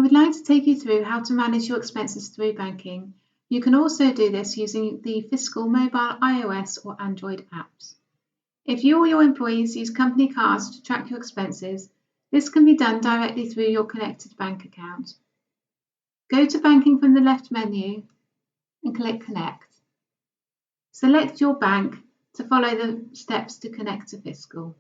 would like to take you through how to manage your expenses through banking. You can also do this using the Fiscal mobile iOS or Android apps. If you or your employees use company cards to track your expenses, this can be done directly through your connected bank account. Go to Banking from the left menu and click Connect. Select your bank to follow the steps to connect to Fiscal.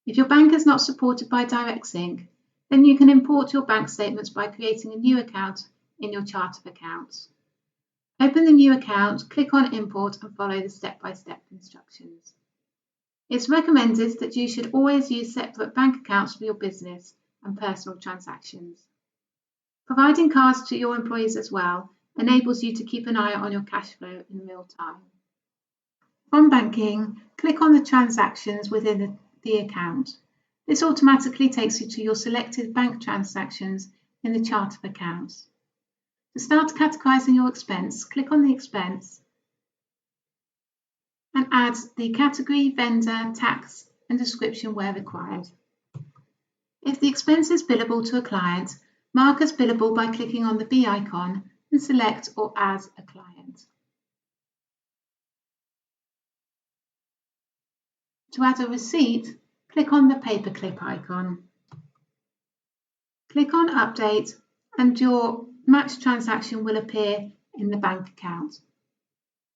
If your bank is not supported by DirectSync, then you can import your bank statements by creating a new account in your chart of accounts. Open the new account, click on Import and follow the step-by-step instructions. It's recommended that you should always use separate bank accounts for your business and personal transactions. Providing cards to your employees as well enables you to keep an eye on your cash flow in real time. From banking, click on the transactions within the account. This automatically takes you to your selected bank transactions in the chart of accounts. To start categorizing your expense, click on the expense and add the category, vendor, tax, and description where required. If the expense is billable to a client, mark as billable by clicking on the B icon and select or add a client. To add a receipt, click on the paperclip icon. Click on Update and your matched transaction will appear in the bank account.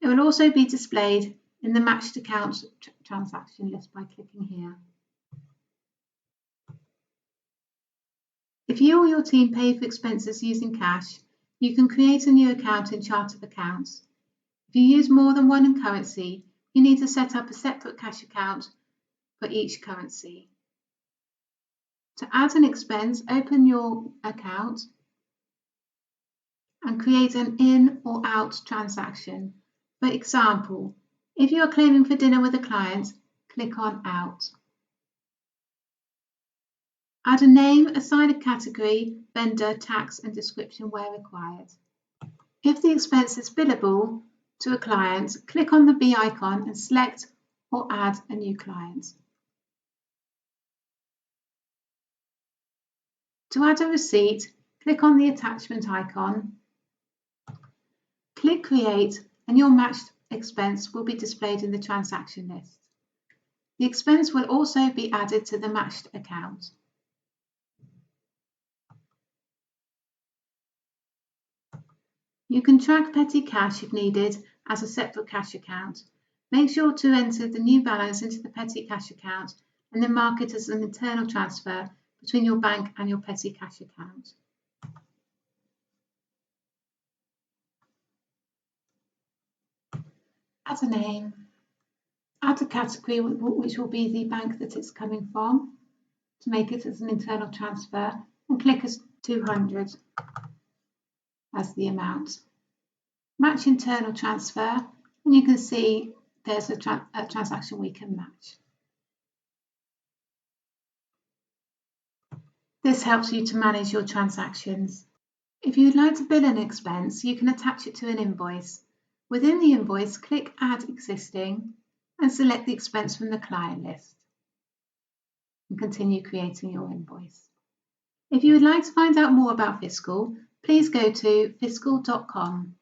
It will also be displayed in the matched accounts transaction list by clicking here. If you or your team pay for expenses using cash, you can create a new account in Chart of Accounts. If you use more than one currency, you need to set up a separate cash account for each currency. To add an expense, open your account and create an in or out transaction. For example, if you are claiming for dinner with a client, click on Out. Add a name, assign a category, vendor, tax, and description where required. If the expense is billable to a client, click on the B icon and select or add a new client. To add a receipt, click on the attachment icon, click Create, and your matched expense will be displayed in the transaction list. The expense will also be added to the matched account. You can track petty cash if needed as a separate cash account. Make sure to enter the new balance into the petty cash account and then mark it as an internal transfer between your bank and your petty cash account. Add a name, add a category which will be the bank that it's coming from to make it as an internal transfer, and click as 200 as the amount. Match internal transfer, and you can see there's a transaction we can match. This helps you to manage your transactions. If you would like to bill an expense, you can attach it to an invoice. Within the invoice, click Add Existing and select the expense from the client list and continue creating your invoice. If you would like to find out more about Fiscal, please go to fiscal.com.